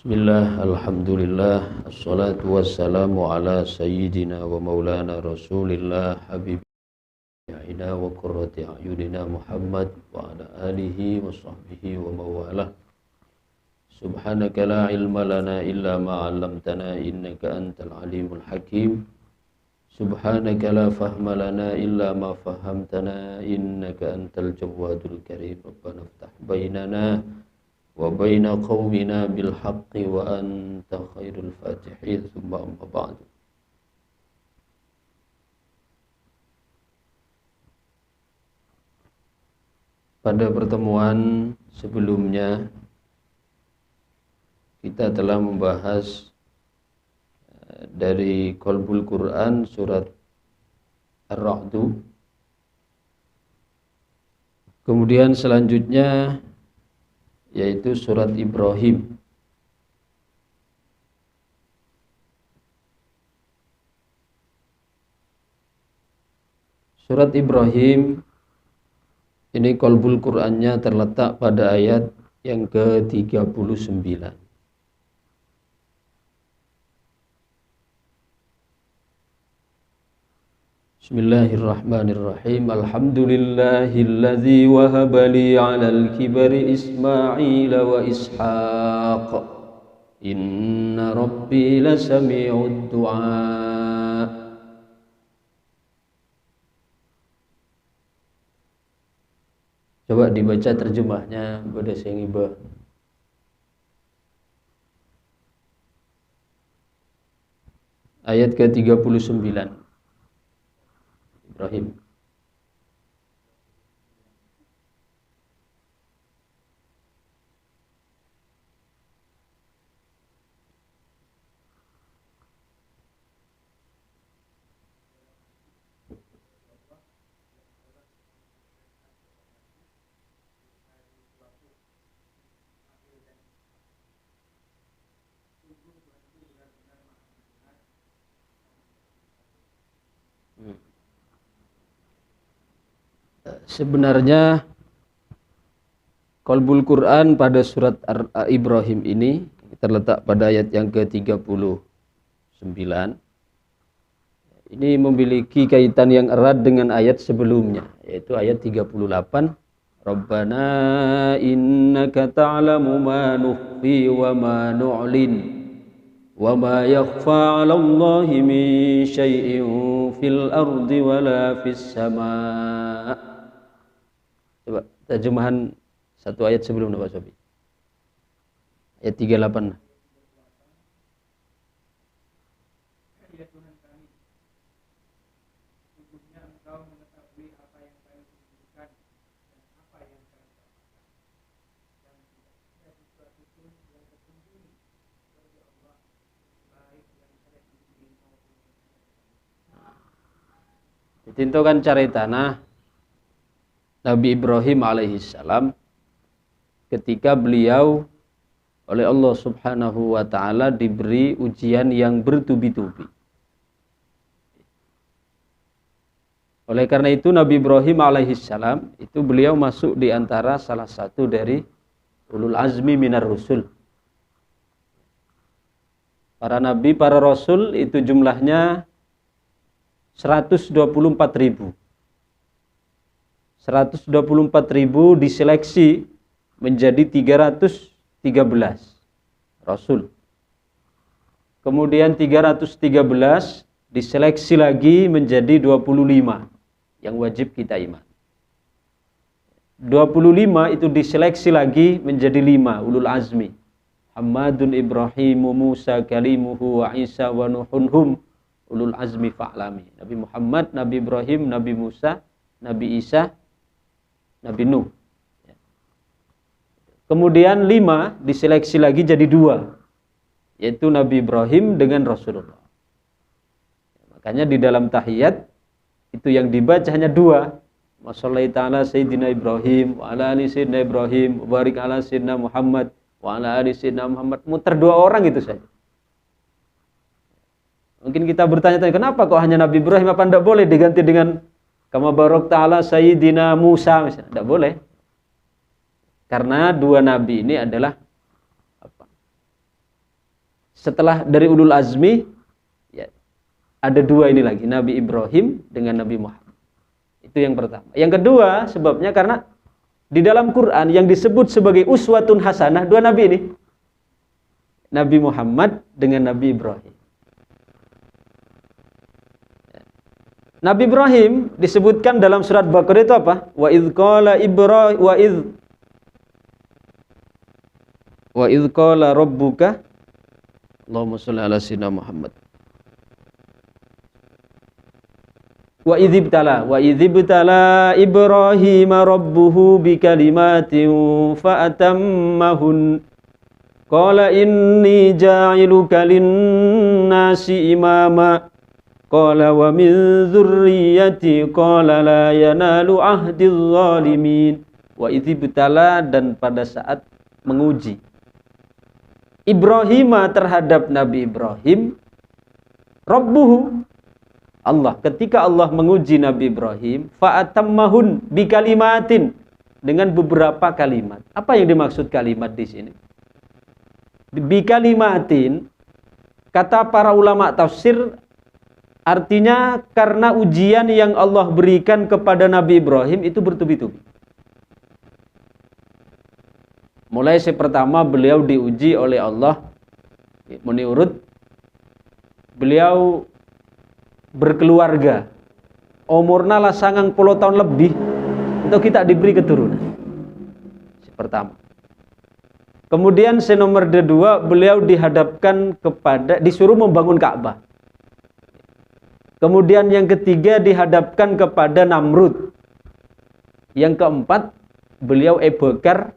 Bismillah, alhamdulillah, assalatu wassalamu ala sayyidina wa maulana rasulillah habibina wa qurrati a'yunina Muhammad wa ala alihi wa sahbihi wa mawalah. Subhanaka la ilma lana illa ma 'allamtana innaka antal alimul hakim. Subhanaka la fahma lana illa ma fahamtana innaka antal jawadul karim. Rabbana iftah bainana wa baina qaumina bil haqqi wa anta khairul fatihin. Tsumma amma ba'du. Pada pertemuan sebelumnya kita telah membahas dari Qalbul Quran surat Ar-Ra'd. Kemudian selanjutnya yaitu surat Ibrahim. Surat Ibrahim ini Qalbul Qur'annya terletak pada ayat yang ke-39. Bismillahirrahmanirrahim. Alhamdulillahilladzi wahaba li 'alal kibari Ismail wa Ishaq. Inna rabbi lasami'ud du'a. Coba dibaca terjemahnya pada Syekh Ibah. Ayat ke-39. Ibrahim. Sebenarnya Qalbul Quran pada surat Ibrahim ini terletak pada ayat yang ke-39. Ini memiliki kaitan yang erat dengan ayat sebelumnya, yaitu ayat 38. Rabbana innaka ta'lamu ma nukhfi wa ma nu'lin wa ma yakhfa 'ala Allahi min syai'in fil ardi wala fis sama'. Coba terjemahan satu ayat sebelumnya Pak Sobi. Ayat 38. Ya Tuhan kami, sesungguhnya Engkau mengetahui apa yang kami sembunyikan dan apa yang kami katakan. Dan tidak ada sesuatu pun yang tersembunyi bagi Allah, baik yang ada di bumi maupun yang ada di langit. Ditintokan caritana Nabi Ibrahim alaihissalam ketika beliau oleh Allah subhanahu wa ta'ala diberi ujian yang bertubi-tubi. Oleh karena itu Nabi Ibrahim alaihissalam itu beliau masuk di antara salah satu dari ulul azmi minar rusul. Para nabi, para rasul itu jumlahnya 124.000. 124.000 diseleksi menjadi 313 Rasul. Kemudian 313 diseleksi lagi menjadi 25 yang wajib kita iman. 25 itu diseleksi lagi menjadi 5 ulul azmi. Muhammadun Ibrahimu Musa kalimuhu wa Isa wa Nuhunhum ulul azmi fa'lami. Nabi Muhammad, Nabi Ibrahim, Nabi Musa, Nabi Isa, Nabi Nuh. Kemudian 5 diseleksi lagi jadi 2, yaitu Nabi Ibrahim dengan Rasulullah. Makanya di dalam tahiyat itu yang dibaca hanya 2. Wassallallahu ta'ala Sayyidina Ibrahim wa ala ali Sayyidina Ibrahim wa barik ala Sayyidina Muhammad wa ala ali Sayyidina Muhammad. Muter 2 orang itu saja. Mungkin kita bertanya-tanya, kenapa kok hanya Nabi Ibrahim, apa tidak boleh diganti dengan kama barok ta'ala Sayyidina Musa misalnya? Tidak boleh. Karena 2 nabi ini adalah setelah dari ulul azmi, ya, ada dua ini lagi, Nabi Ibrahim dengan Nabi Muhammad. Itu yang pertama. Yang kedua, sebabnya karena di dalam Quran yang disebut sebagai uswatun hasanah, dua nabi ini, Nabi Muhammad dengan Nabi Ibrahim. Nabi Ibrahim disebutkan dalam surat Baqarah itu apa? Wa idz qala Ibrahim wa idz qala rabbuka Allahumma shalli ala sayyidina Muhammad. Wa idzibtala Ibrahim rabbuhu bikalimatin fa atammahun. Qala inni ja'iluka lin-nasi imama. Qala wa min dzurriyyati qala la yanalu ahdiz zalimin. Wa idzibtala, dan pada saat menguji Ibrahim terhadap Nabi Ibrahim, Rabbuhu, Allah, ketika Allah menguji Nabi Ibrahim, fa'atammahun bikalimatin, dengan beberapa kalimat. Apa yang dimaksud kalimat di sini? Bikalimatin, kata para ulama tafsir, artinya karena ujian yang Allah berikan kepada Nabi Ibrahim itu bertubi-tubi. Mulai pertama beliau diuji oleh Allah, menurut beliau berkeluarga, umurna lah 90 tahun lebih, untuk kita diberi keturunan. Pertama. Kemudian nomor kedua, beliau dihadapkan kepada, disuruh membangun Ka'bah. Kemudian yang ketiga dihadapkan kepada Namrud. Yang keempat, beliau ebekar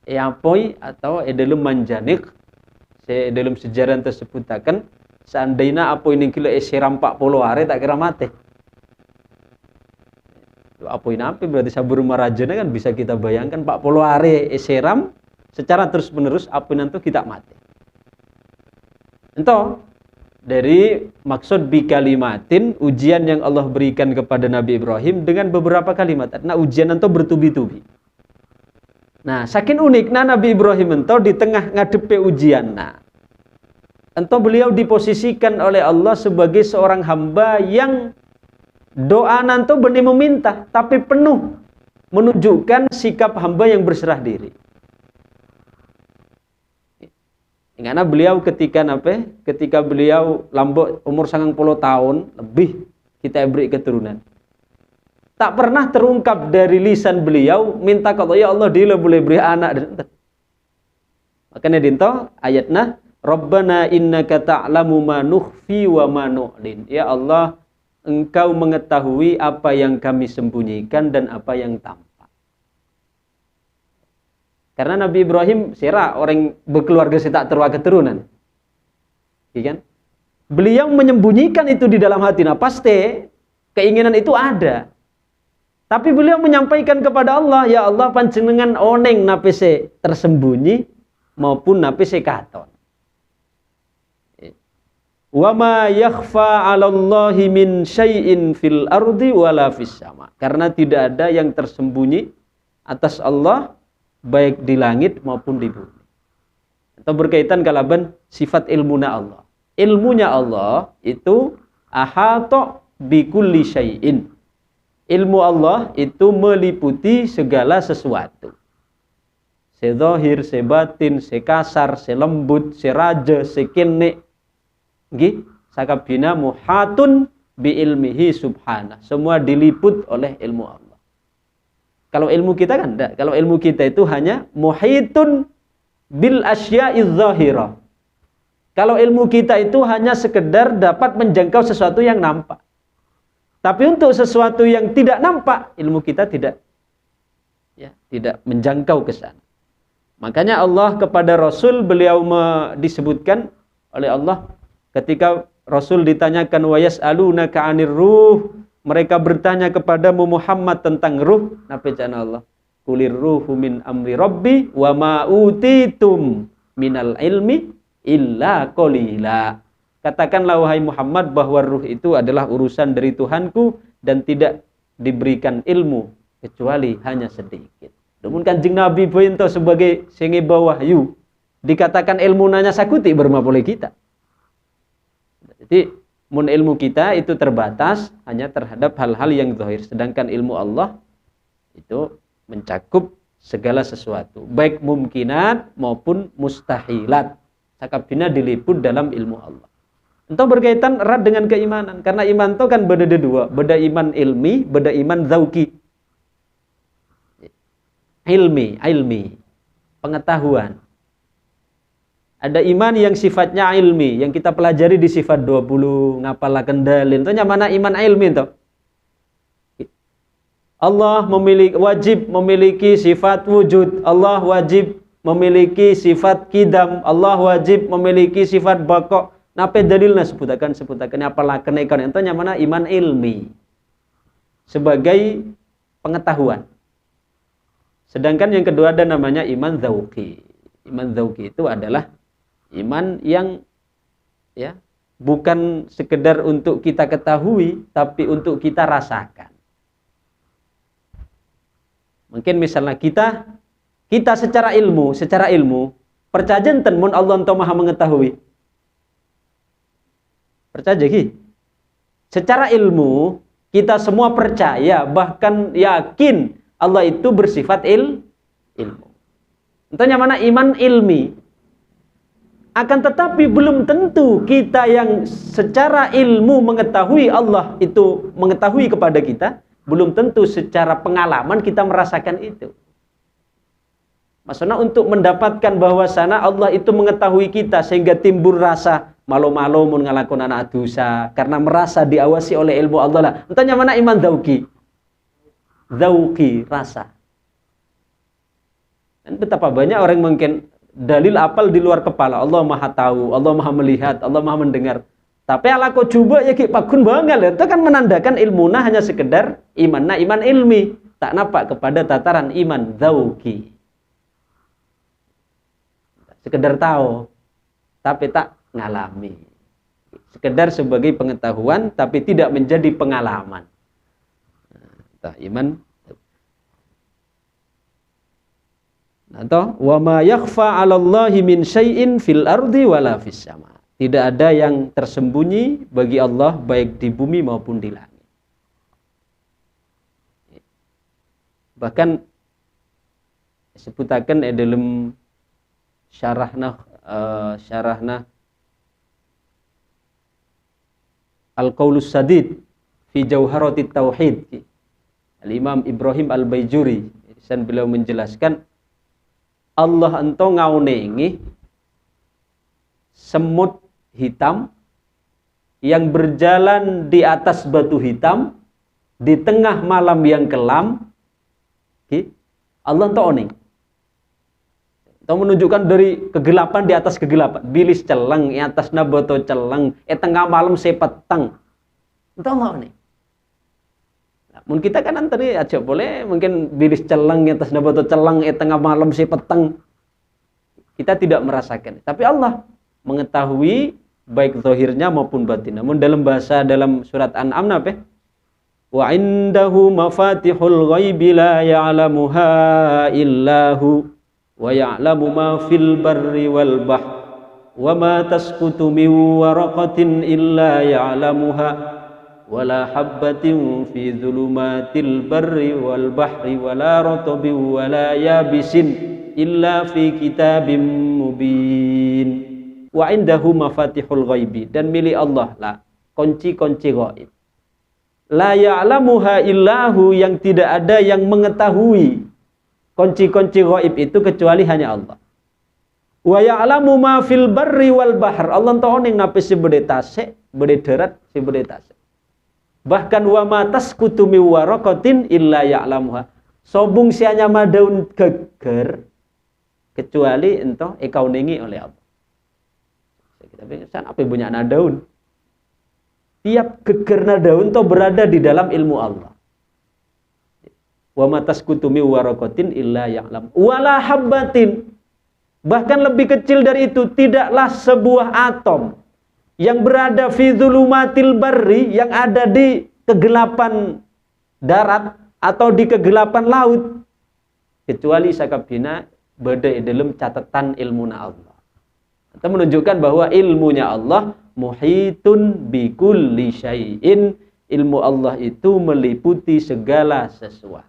apoi atau dalam manjanik, dalam sejarah tersebut akan seandainya apa ini kilo seram 40 hari tak kira mati. Apa ini apa berarti sabur marajana kan bisa kita bayangkan 40 hari seram secara terus menerus apa nanti kita mati. Entah dari maksud bikalimatin, ujian yang Allah berikan kepada Nabi Ibrahim dengan beberapa kalimat. Nah ujian itu bertubi-tubi. Nah, saking uniknya Nabi Ibrahim ento di tengah ngadepe ujian. Nah, ento beliau diposisikan oleh Allah sebagai seorang hamba yang doa nanto benih meminta, tapi penuh menunjukkan sikap hamba yang berserah diri. Karena beliau ketika beliau lambok umur 90 tahun lebih kita beri keturunan. Tak pernah terungkap dari lisan beliau minta kepada ya Allah dia boleh beri anak. Makanya dinto ayatnya Rabbana innaka ta'lamu ma nukhfi wa ma nu'lin. Ya Allah, Engkau mengetahui apa yang kami sembunyikan dan apa yang tampak. Karena Nabi Ibrahim sira orang berkeluarga tak terwa keturunan. Iya kan? Beliau menyembunyikan itu di dalam hati. Nah, pasti keinginan itu ada. Tapi beliau menyampaikan kepada Allah, ya Allah panjenengan oneng napese tersembunyi maupun napese katon. Wa ma yakhfa 'alallahi min syai'in fil ardi wala fis sama. Karena tidak ada yang tersembunyi atas Allah baik di langit maupun di bumi. Atau berkaitan kalaban sifat ilmuna Allah. Ilmunya Allah itu ahata bi kulli syai'in. Ilmu Allah itu meliputi segala sesuatu. Sezahir, sebatin, sekasar, selembut, seraja, sekene. Nggih, sakabina muhatun bi ilmihi subhanah. Semua diliput oleh ilmu Allah. Kalau ilmu kita kan enggak. Kalau ilmu kita itu hanya muhitun bil asya'iz zahirah. Kalau ilmu kita itu hanya sekedar dapat menjangkau sesuatu yang nampak. Tapi untuk sesuatu yang tidak nampak, ilmu kita tidak menjangkau ke sana. Makanya Allah kepada Rasul beliau disebutkan oleh Allah ketika Rasul ditanyakan wa yas'alunaka 'anir ruh, mereka bertanya kepadamu Muhammad tentang ruh. Napa jana Allah? Qulir ruhu min amri rabbi wa ma utitum minal ilmi illa qalila. Katakanlah wahai Muhammad bahwa ruh itu adalah urusan dari Tuhanku dan tidak diberikan ilmu kecuali hanya sedikit. Namun Kanjeng Nabi bento sebagai sing wahyu dikatakan ilmu nanya sakuti bermapoleh kita. Jadi mun ilmu kita itu terbatas hanya terhadap hal-hal yang zahir, sedangkan ilmu Allah itu mencakup segala sesuatu, baik mungkinat maupun mustahilat. Sakabina diliput dalam ilmu Allah. Itu berkaitan erat dengan keimanan, karena iman itu kan beda dua, beda iman ilmi, beda iman zauki. Ilmi, pengetahuan. Ada iman yang sifatnya ilmi, yang kita pelajari di sifat 20, ngapalaken dalil. Itu mana iman ilmi itu? Allah wajib memiliki sifat wujud, Allah wajib memiliki sifat kidam, Allah wajib memiliki sifat baqa. Napa dalilna sebutakan apalaken ikon itu mana iman ilmi sebagai pengetahuan. Sedangkan yang kedua ada namanya iman zauqi. Iman zauqi itu adalah iman yang ya bukan sekedar untuk kita ketahui, tapi untuk kita rasakan. Mungkin misalnya kita secara ilmu percaya enten mun Allah ento Maha mengetahui. Percaya ki? Secara ilmu kita semua percaya, bahkan yakin Allah itu bersifat ilmu. Entahnya mana iman ilmi. Akan tetapi belum tentu kita yang secara ilmu mengetahui Allah itu mengetahui kepada kita, belum tentu secara pengalaman kita merasakan itu. Maksudnya untuk mendapatkan bahwasana Allah itu mengetahui kita sehingga timbul rasa malu-malu mun ngalakon anak dosa karena merasa diawasi oleh ilmu Allah lah. Entahnya mana iman zauqi. Zauqi, rasa. Dan betapa banyak orang mungkin dalil apal di luar kepala. Allah Maha tahu, Allah Maha melihat, Allah Maha mendengar. Tapi ala kok coba ya ki pakun banget. Itu kan menandakan ilmuna hanya sekedar iman ilmi, tak nampak kepada tataran iman zauqi. Sekedar tahu, tapi tak ngalami. Sekedar sebagai pengetahuan, tapi tidak menjadi pengalaman. Nah, iman. Atau wa ma yakhfa 'alallahi min syai'in fil ardi wala fis sama. Tidak ada yang tersembunyi bagi Allah baik di bumi maupun di langit. Bahkan sebutaken dalam syarahna Al-Qaulus Sadid fi Jauharatit Tauhid Al-Imam Ibrahim Al-Baijuri, dan beliau menjelaskan Allah ento ngaunengi semut hitam yang berjalan di atas batu hitam di tengah malam yang kelam. Allah ento oning. Itu menunjukkan dari kegelapan di atas kegelapan. Bilis celeng, atas naboto celeng, tengah malam sepeteng. Itu Allah oning. Mun kita kan antri aja boleh mungkin bilis celeng atas naboto celeng tengah malam si peteng. Kita tidak merasakan. Tapi Allah mengetahui baik zahirnya maupun batin. Namun dalam surat An'am apa? Wa indahu mafatihul ghaibi la ya'lamuha illahu wa ya'lamu ma fil barri wal bahr wa ma tasqutu min waraqatin illa ya'lamuha wala habbatin fi dhulumatil barri wal bahri wala ratbin wala yabisin illa fi kitabim mubin. Wa indahu mafatihul ghaibi, dan milik Allah lah kunci-kunci gaib. La ya'lamuha illahu, yang tidak ada yang mengetahui kunci-kunci gaib itu kecuali hanya Allah. Wa ya'lamu ma fil barri wal bahr, Allah tahu ning nape sebede tasik, bede darat, sebede tasik. Bahkan wa ma tasqutu mi waraqatin illa ya'lamuha. Sobung sianya madaun geger kecuali ento ekauningi oleh Allah. Kita pikirkan apa punya daun. Tiap gegerna daun itu berada di dalam ilmu Allah. Wa ma tasqutu mi waraqatin illa ya'lam. Wala habbatin. Bahkan lebih kecil dari itu, tidaklah sebuah atom yang berada fi dzulumatil barri, yang ada di kegelapan darat atau di kegelapan laut, kecuali sakabina beda dalam catatan ilmuna Allah. Atau menunjukkan bahwa ilmunya Allah muhitun bikulli syai'in. Ilmu Allah itu meliputi segala sesuatu.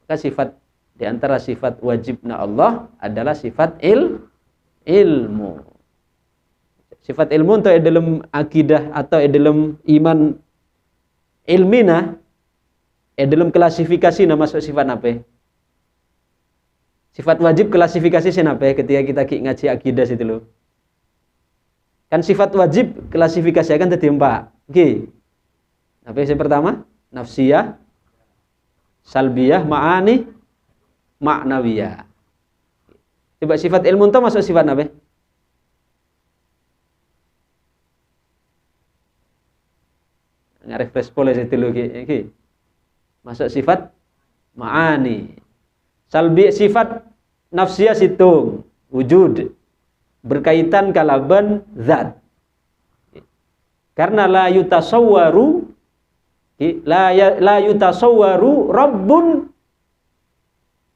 Maka sifat di antara sifat wajibna Allah adalah sifat ilmu. Sifat ilmu untuk dalam akidah atau dalam iman ilmina, dalam klasifikasi nama masuk sifat apa? Sifat wajib klasifikasi siapa ketika kita ngaji akidah situ loh. Kan sifat wajib klasifikasi akan tadi 4. Oke. Apa yang pertama? Nafsiyah, salbiyah, ma'ani, ma'nawiyah. Coba sifat ilmu itu masuk sifat apa? Ngarif respon situ loh. Oke. Masuk sifat ma'ani. Salbi sifat nafsiyah situ wujud berkaitan kalaban zat. Karena la yutasawwaru rabbun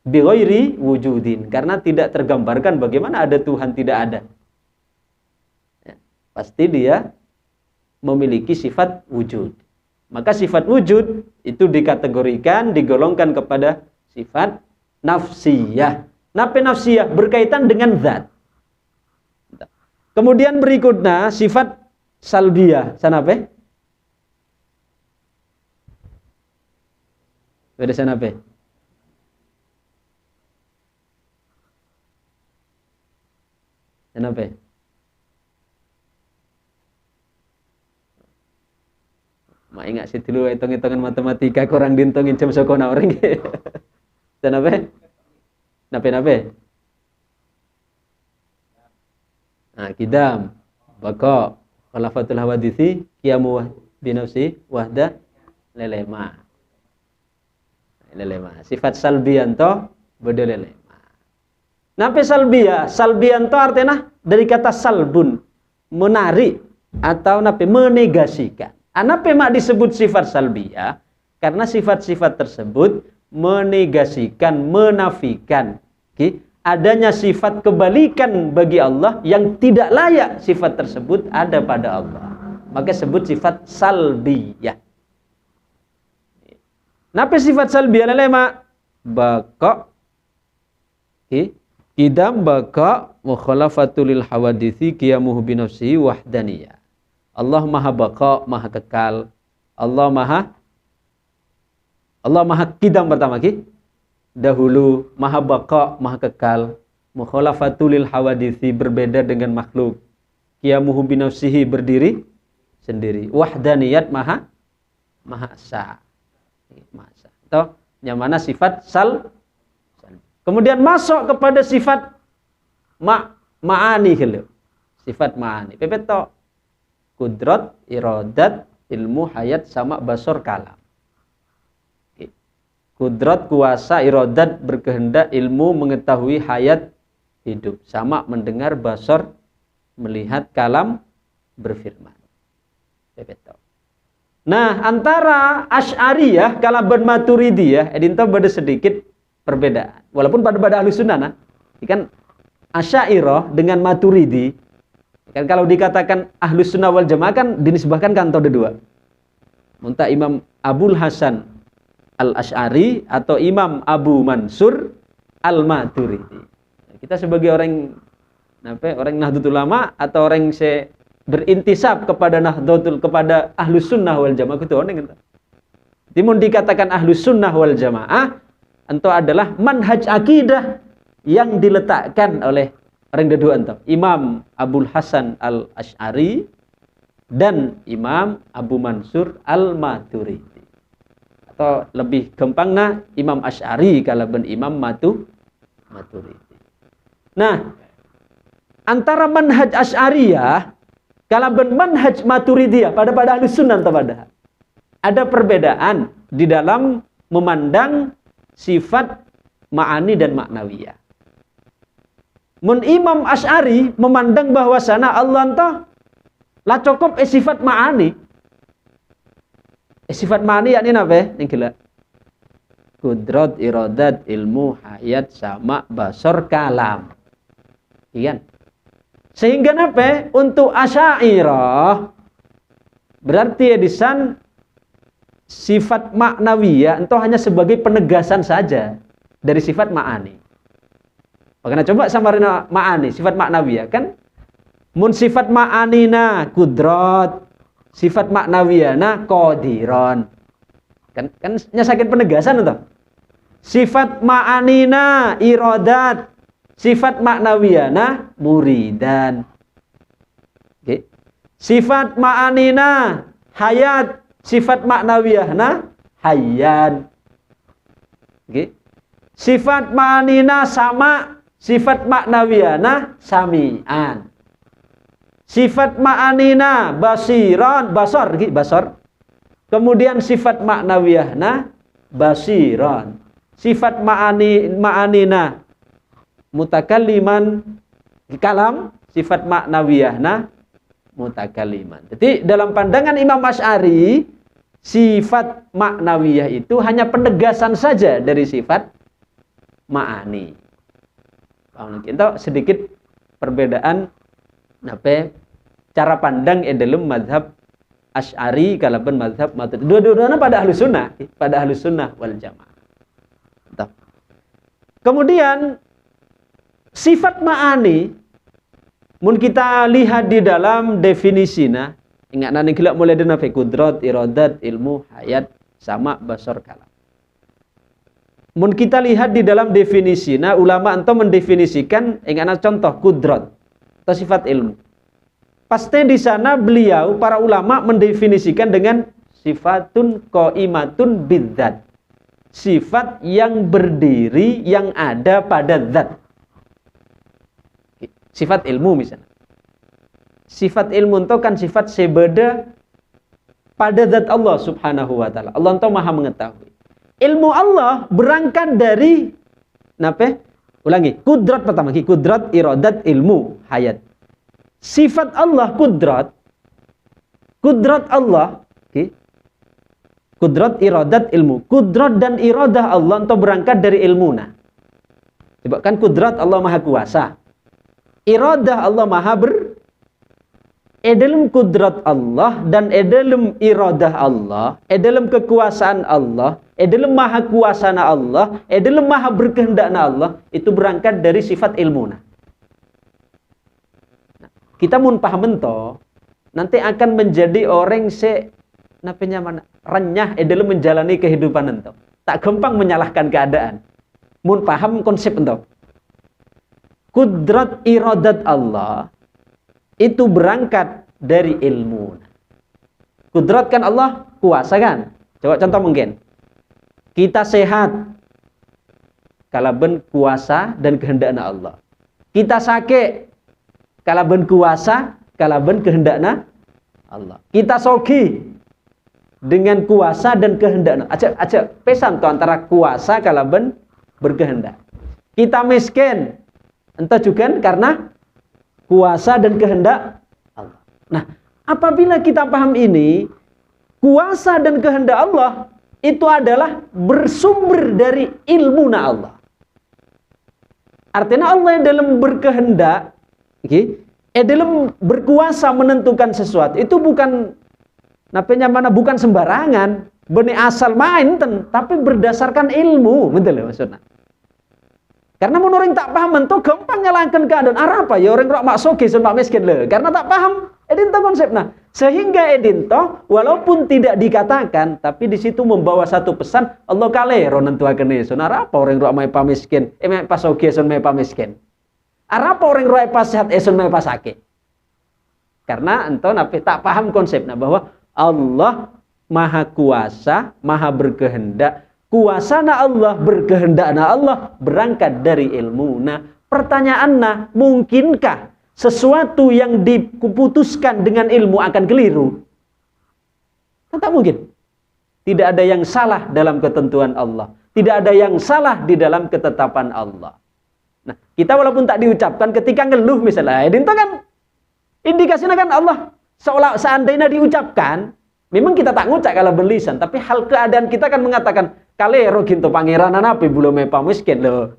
bighairi wujudin. Karena tidak tergambarkan bagaimana ada Tuhan tidak ada. Ya, pasti dia memiliki sifat wujud. Maka sifat wujud itu dikategorikan, digolongkan kepada sifat nafsiyah. Napa nafsiyah? Berkaitan dengan zat. Kemudian berikutnya sifat salbiyah. Sana apa? Beda sana apa? Sana apa? Mak ingat situ dulu hitung-hitungan matematika kurang dihitungin jam sokona orang. Dan apa? Nape? Nah, kidam, baka, khalafatul hawadisi, qiyamu binafsi, wahda, lelema. Sifat salbiyanto, bodo lelema. Nape salbiya? Salbiyanto artinya dari kata salbun, menarik atau nape menegasikan. Nape mak disebut sifat salbiya? Karena sifat-sifat tersebut menegasikan, menafikan adanya sifat kebalikan bagi Allah yang tidak layak sifat tersebut ada pada Allah. Maka sebut sifat salbiyah. Napa sifat salbiyah lelema? Baka kidam baka mukhalafatul hawadithi qiyamuhu binafsihi wahdaniyah. Allah maha baka, maha kekal. Allah maha kidam pertama dahulu, maha baka, maha kekal. Mukhalafatul hawadithi berbeda dengan makhluk. Qiyamuhu binafsihi berdiri sendiri. Wahdaniyat maha esa. Atau yang mana sifat sal. Kemudian masuk kepada sifat ma'ani sifat ma'ani. Pepeto kudrat, iradat, ilmu, hayat, sama, basor, kalam. Kudrat, kuasa, iradat, berkehendak, ilmu, mengetahui, hayat, hidup. Sama, mendengar, basor, melihat, kalam, berfirman. Nah, antara Asy'ariyah kalaban Maturidiyah, edinto beda sedikit perbedaan. Walaupun pada ahli sunnah, nah, kan Asy'ariyah dengan Maturidi, kan kalau dikatakan Ahlus Sunnah wal Jamaah kan dinisbahkan kan antara dua. Muntah Imam Abul Hasan Al-Asy'ari atau Imam Abu Mansur Al-Maturidi. Kita sebagai orang Nahdlatul Ulama atau orang yang berintisab kepada kepada Ahlus Sunnah wal Jamaah itu orang. Timun dikatakan Ahlus Sunnah wal Jamaah itu adalah manhaj akidah yang diletakkan oleh orang kedua entah Imam Abul Hasan Al-Asy'ari dan Imam Abu Mansur Al-Maturidi. Atau lebih gampangnya Imam Asy'ari kalaban Imam Maturidi. Nah, antara manhaj Asy'ariyah kalaban manhaj Maturidiyah pada Ahlus Sunnah pada ada perbedaan di dalam memandang sifat ma'ani dan maknawiyah. Mun Imam Asy'ari memandang bahwasana Allah entah la cukup sifat ma'ani. Sifat ma'ani yakni apa? Yang gila. Kudrat, iradat, ilmu, hayat, sama, basar, kalam. Iya. Sehingga napa? Untuk Asy'ariyah berarti edisan sifat maknawiyah itu hanya sebagai penegasan saja dari sifat ma'ani. Makanya coba samarin ma'ani, sifat maknawiyah kan mun sifat ma'anina kudrat, sifat maknawiyana qadiron. Kan nyasakeun penegasan itu. Sifat ma'anina iradat, sifat maknawiyana muridan. Oke. Sifat ma'anina hayat, sifat maknawiyahna hayyan. Oke. Sifat ma'anina sama, sifat maknawiyana sami'an. Sifat ma'anina basiran, basar, basar. Kemudian sifat maknawiyahna basiran. Sifat ma'anina mutakalliman kalam, sifat maknawiyahna mutakalliman. Jadi dalam pandangan Imam Asy'ari, sifat maknawiyah itu hanya penegasan saja dari sifat ma'ani. Kita sedikit perbedaan cara pandang dalam mazhab Asy'ari kalaupun mazhab Maturidi. Dua-duanya pada Ahlus Sunnah wal Jamaah. Kemudian sifat ma'ani mun kita lihat di dalam definisinya, ingat nanti kita mulai dari kudrat, iradat, ilmu, hayat, sama, basar, kalam. Mun kita lihat di dalam definisinya, ulama entah mendefinisikan, ingat contoh kudrat atau sifat ilmu. Pasti di sana beliau para ulama mendefinisikan dengan sifatun qaimatun bidzat. Sifat yang berdiri yang ada pada zat. Sifat ilmu misalnya. Sifat ilmu itu kan sifat sebeda pada zat Allah subhanahu wa ta'ala. Allah itu maha mengetahui. Ilmu Allah berangkat dari ulangi, kudrat pertama, kudrat, iradat, ilmu, hayat. Sifat Allah kudrat Allah, kudrat, iradat, ilmu. Kudrat dan iradah Allah itu berangkat dari ilmuna. Coba kan kudrat Allah maha kuasa. Iradah Allah maha dalam kudrat Allah dan dalam iradah Allah, dalam kekuasaan Allah, dalam maha kuasana Allah, dalam maha berkehendakna Allah, itu berangkat dari sifat ilmuna. Nah, kita mun paham ento, nanti akan menjadi orang renyah dalam menjalani kehidupan ento. Tak gampang menyalahkan keadaan. Mun paham konsep ento. Kudrat iradat Allah itu berangkat dari ilmu. Kudrat kan Allah kuasa kan? Coba contoh mungkin. Kita sehat kalaben kuasa dan kehendakna Allah. Kita sakit kalaben kuasa, kalaben kehendakna Allah. Kita sogi dengan kuasa dan kehendakna. Aja pesan tuh antara kuasa kalaben berkehendak. Kita miskin entah juga karena kuasa dan kehendak Allah. Nah, apabila kita paham ini, kuasa dan kehendak Allah itu adalah bersumber dari ilmu Allah. Artinya Allah yang dalam berkehendak, dalam berkuasa menentukan sesuatu itu bukan bukan sembarangan, benih asal main tapi berdasarkan ilmu, betul maksudnya. Karena menurut orang tak paham itu gampang nyalahkan keadaan. Apa ya orang rok mak soge mak miskin le. Karena tak paham edinto konsepnya. Sehingga edinto walaupun tidak dikatakan tapi di situ membawa satu pesan Allah kalero nentuaken isun. Apa orang rok mak miskin, mak soge sun mak miskin. Apa orang rok pas sehat esun mak sakit. Karena ento tak paham konsepnya bahwa Allah maha kuasa, maha berkehendak. Kuasana Allah, berkehendakna Allah berangkat dari ilmu. Nah, pertanyaannya, mungkinkah sesuatu yang diputuskan dengan ilmu akan keliru? Tak mungkin. Tidak ada yang salah dalam ketentuan Allah. Tidak ada yang salah di dalam ketetapan Allah. Nah, kita walaupun tak diucapkan ketika ngeluh misalnya, itu kan indikasinya kan Allah seandainya diucapkan, memang kita tak ngucap kalau berlisan, tapi hal keadaan kita kan mengatakan kalero ginto pangeran api belum mepa miskin loh.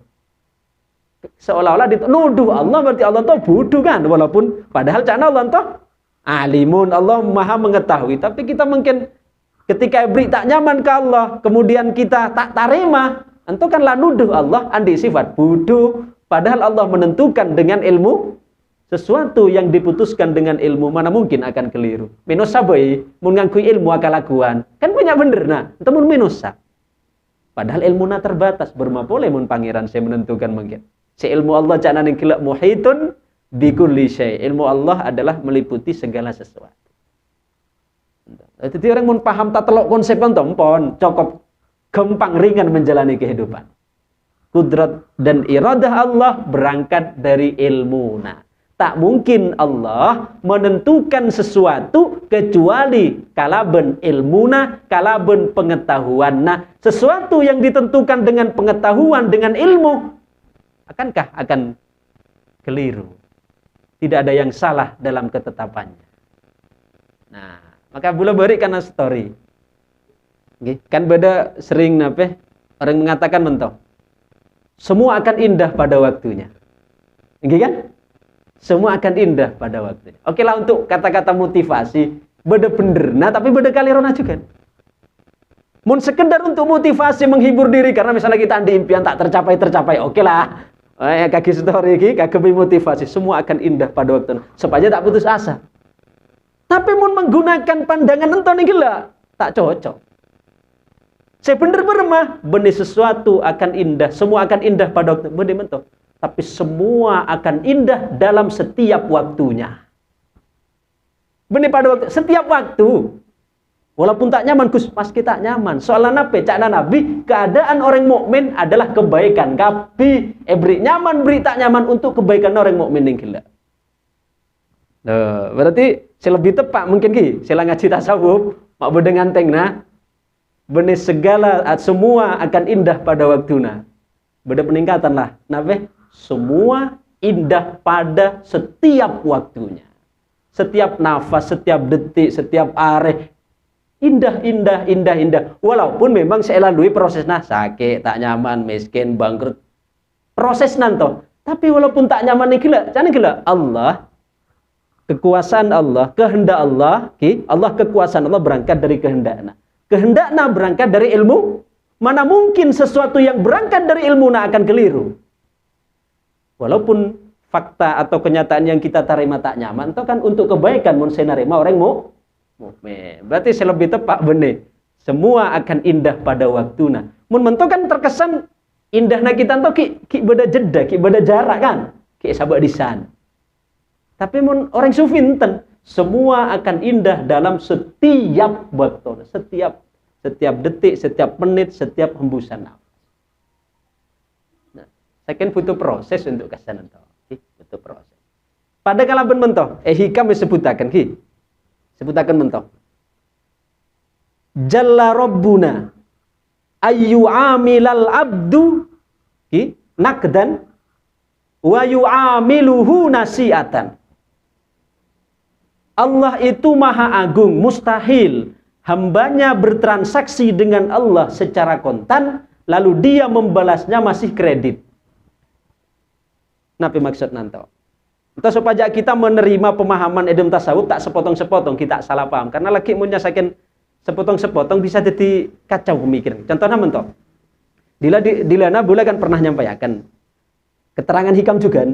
seolah-olah nuduh Allah berarti Allah tuh bodoh kan, walaupun padahal cana Allah tuh alimun, Allah maha mengetahui. Tapi kita mungkin ketika beri tak nyaman ke Allah, kemudian kita tak tarima, itu kan lah nuduh Allah andi sifat bodoh. Padahal Allah menentukan dengan ilmu sesuatu yang diputuskan dengan ilmu mana mungkin akan keliru. Minusa boy, mun ngangkui ilmu akalakuan, kan punya bener nah, itu mun minusa. Padahal ilmu na terbatas, bermapole mun pangeran saya menentukan mungkin. Si ilmu Allah cana ning kelak muhitun bikulli syai. Ilmu Allah adalah meliputi segala sesuatu. Jadi orang mun paham tak telok konsep pon, cukup gampang ringan menjalani kehidupan. Kudrat dan iradah Allah berangkat dari ilmu. Nah, tak mungkin Allah menentukan sesuatu kecuali kalaben ilmuna, kalaben pengetahuan. Nah, sesuatu yang ditentukan dengan pengetahuan, dengan ilmu, akankah akan keliru? Tidak ada yang salah dalam ketetapannya. Nah, maka boleh berikan story. Kan beda sering orang mengatakan mentok. Semua akan indah pada waktunya. Kan? Semua akan indah pada waktunya. Oke lah untuk kata-kata motivasi, beda bener, nah tapi beda kalirona juga. Mun sekedar untuk motivasi menghibur diri karena misalnya kita andi impian tak tercapai, oke lah. Kaki story iki, kaki motivasi, semua akan indah pada waktunya. Supaya tak putus asa. Tapi mun menggunakan pandangan enton iki lah, tak cocok. Saya bener-bener mah, benih sesuatu akan indah, semua akan indah pada waktu, benih mentok. Tapi semua akan indah dalam setiap waktunya. Benih pada waktu, setiap waktu. Walaupun tak nyaman, Gus, pas kita nyaman. Soalnya apa? Cakna Nabi, keadaan orang mukmin adalah kebaikan. Tapi, beri nyaman, beri tak nyaman untuk kebaikan orang mukmin yang gila. Nah, berarti saya lebih tepat mungkin ki, saya ngaji tasawuf, mak bedengan tengna, benih segala semua akan indah pada waktunya. Beda peningkatan lah. Nabe semua indah pada setiap waktunya. Setiap nafas, setiap detik, setiap are indah. Walaupun memang saya lalui proses sakit, tak nyaman, miskin, bangkrut. Proses nanto. Tapi walaupun tak nyaman gila, jangan gila. Allah, kekuasaan Allah, kehendak Allah, Allah kekuasaan Allah berangkat dari kehendaknya. Kehendaknya berangkat dari ilmu. Mana mungkin sesuatu yang berangkat dari ilmu akan keliru. Walaupun fakta atau kenyataan yang kita terima tak nyaman, itu kan untuk kebaikan mun saya nerima orang mukmin. Berarti saya lebih tepat benih. Semua akan indah pada waktunya. Mun mentok kan terkesan indahnya kita tuh ki beda jeda, ki beda jarak kan, ki sahabat di sana. Tapi mun orang sufi enten, semua akan indah dalam setiap waktu, setiap detik, setiap menit, setiap hembusan nafas. Nah, saya kan butuh proses untuk kesana toh. Butuh proses. Pada kala ben mentoh, hikam disebutakan ki. Sebutakan mentoh. Jalla Rabbuna ayyu'amilal abdu ki nakdan wa yu'amiluhu nasi'atan. Allah itu maha agung, mustahil hambanya bertransaksi dengan Allah secara kontan, lalu dia membalasnya masih kredit. Napi maksud nanto. Itu supaya kita menerima pemahaman edem tasawuf tak sepotong-sepotong, kita salah paham. Karena lagi menyasakan sepotong-sepotong bisa jadi kacau pemikiran. Contohnya mentok. Dilana boleh kan pernah nyampaikan keterangan hikam juga.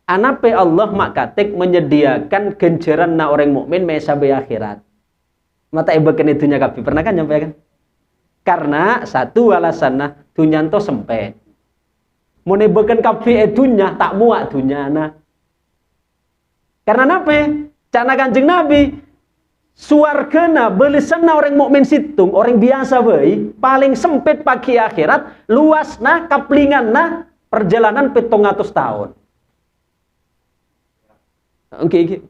Anape Allah makatik menyediakan ganjaran na orang mukmin sampai akhirat. Mata ibakan itunya kapi pernah kan nyampaikan? Karena satu alasannya dunyanto sempit. Menebakan kapi itunya tak muat dunyana. Karena nape? Cana Kanjeng Nabi suargana belisan orang mukmin situng orang biasa bayi paling sempit pagi akhirat luasna kaplinganna perjalanan 700 tahun. Oke.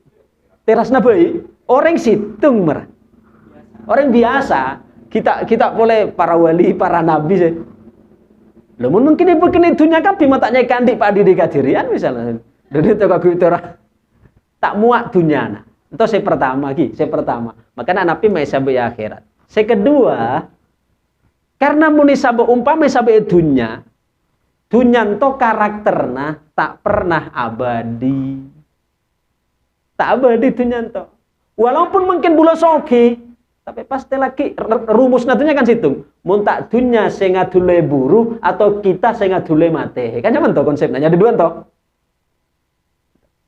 Terasna bayi orang situng merah. Orang biasa, kita boleh para wali, para nabi sih. Lamun mungkin ibu kene dunya kabeh matanya kandik Pak Didi Kadirian misalnya. Dene teko kuwitora tak muat dunyana. Itu saya pertama. Makanya nabi mai sampai akhirat. Saya kedua, karena muni sabe umpama sabe dunya, dunyanto karakterna tak pernah abadi. Tak abadi dunyanto. Walaupun mungkin bula sogi, tapi pasti lagi rumus natunya kan situ. Mun tak dunya sing ngadule buru atau kita sing ngadule mate. Kan nyaman to konsepnya ada dua to.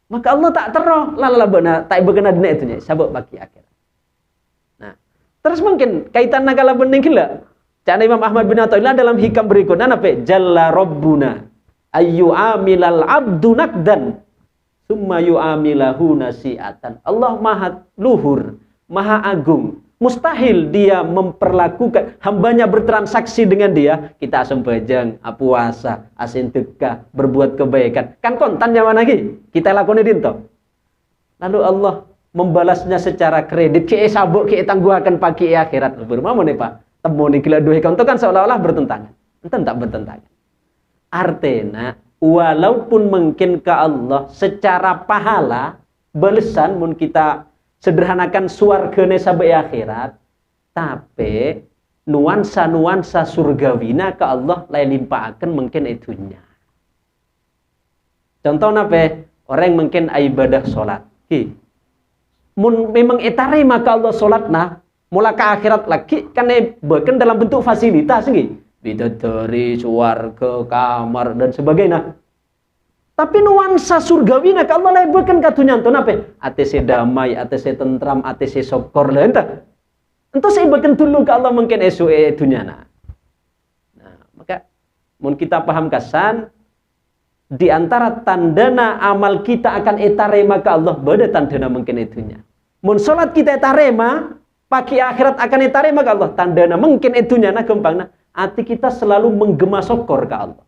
Maka Allah tak terus lala benar tak berkena dina itunya sabuk bagi akhirat. Nah, terus mungkin kaitan nakala bening gila. Cak Imam Ahmad bin Athaillah dalam hikam berikutnya apa? Jalla Rabbuna ayyu amilal abdu nakdan summa yu'amilahu nasi'atan. Allah maha luhur, maha agung. Mustahil dia memperlakukan hambanya bertransaksi dengan dia. Kita sembajang, puasa, asin tegah, berbuat kebaikan. Kan kontan zaman lagi. Kita lakukan dinto. Lalu Allah membalasnya secara kredit. Ki sabuk, ki tangguhakan pagi akhirat. Bermamo nih Pak. Temu nih gila duhe konto kan seolah-olah bertentangan. Enten tak bertentangan. Artinya walaupun mungkin ke Allah secara pahala balesan mun kita sederhanakan suargane sampai akhirat, tapi nuansa-nuansa surgawina ke Allah lain limpahkan mungkin itunya. Contoh apa? Orang mungkin ibadah sholat. Mun memang etare maka Allah sholat nah, mula ke akhirat lagi kan bahkan dalam bentuk fasilitas nggih. Bidadari, suarga, kamar dan sebagainya. Tapi nuansa surgawina ka Allah lebekan ka dunyanto apa? Atese damai, atese tentram, atese syukur lha enta. Ento sebekan dulu ka Allah mungkin esuke dunyana. Nah, maka mun kita paham kasan di antara tandana amal kita akan etarema ka Allah beda tandana mungkin itunya. Mun salat kita etarema, pagi akhirat akan etarema ka Allah, tandana mungkin itunya gampangna hati kita selalu menggema syukur ka Allah.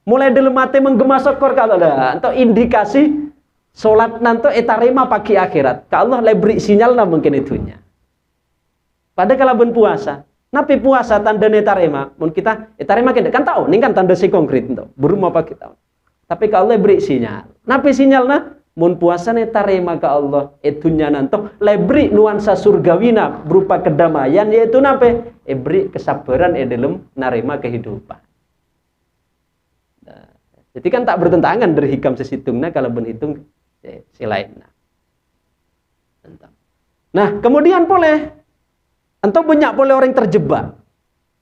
Mulai dalam hati menggema syukur ka Allah. Atau indikasi salat nanto etarema pagi akhirat. Ka Allah lebri sinyal na mungkin itunya. Pada kalaban puasa, napi puasa tanda etarema, mun kita etarema kan tahu, ini kan tanda si konkret ento. Burung apa kita. Tapi ka Allah beri sinyal. Napi sinyalna mun puasa etarema ka Allah itunya nanto lebri nuansa surgawina berupa kedamaian yaitu nape? Beri kesabaran dalam narema kehidupan. Jadi kan tak bertentangan dari hikam sesitungnya kalau berhitung si lainnya. Nah kemudian boleh atau banyak boleh orang terjebak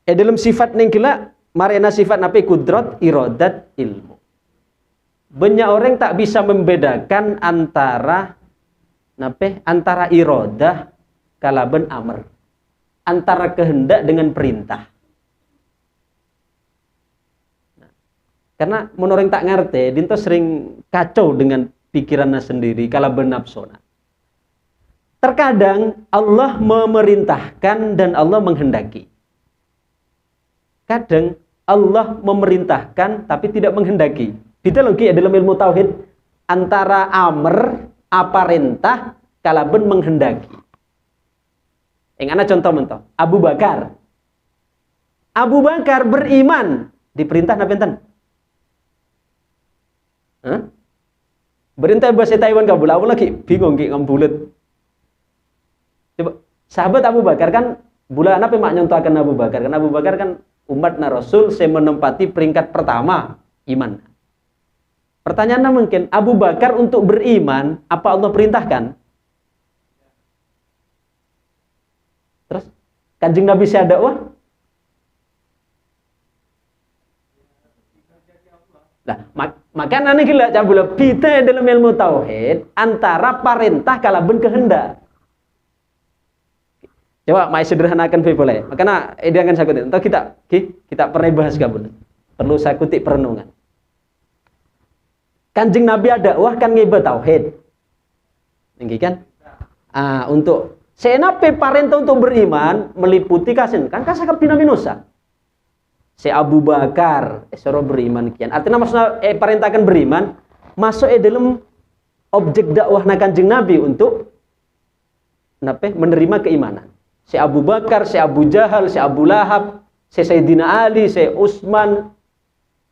dalam sifat ning gila marena sifat napi kudrat iradat ilmu. Banyak orang tak bisa membedakan antara nape antara iradah kalaban amr, antara kehendak dengan perintah. Karena menurut orang tak ngerti, dinto sering kacau dengan pikirannya sendiri kalau bernapsona. Terkadang Allah memerintahkan dan Allah menghendaki. Kadang Allah memerintahkan tapi tidak menghendaki. Itu lagi dalam ilmu tauhid antara amr, aparentah, kalaben menghendaki. Yang ana contoh mentoh, Abu Bakar. Abu Bakar beriman, diperintah napa enten? Berintah bahasa Taiwan kabul, aku lagi bingung ki ngambulet. Coba sahabat Abu Bakar kan bulan apa mak nyontohkan Abu Bakar? Karena Abu Bakar kan umatna Rasul saya menempati peringkat pertama iman. Pertanyaannya mungkin Abu Bakar untuk beriman apa Allah perintahkan? Terus Kanjeng Nabi saya dakwah? Nah, maka nanti gila cabula kita dalam ilmu tauhid antara perintah kalaben kehendak. Coba mai sederhanakan boleh. Makanya edangan sakutik. Entah kita pernah bahas kabun. Perlu sakutik perenungan. Kanjeng Nabi ada wah kan ngibat tauhid. Nggih kan? Untuk senape perintah untuk beriman meliputi kasin kan kasakap Nabi Musa. Si Abu Bakar suruh beriman kian. Artinya maksudnya perintahkan beriman masuk dalam objek dakwah Kanjeng Nabi untuk menerima keimanan. Si Abu Bakar, si Abu Jahal, si Abu Lahab, si Sayyidina Ali, si Utsman,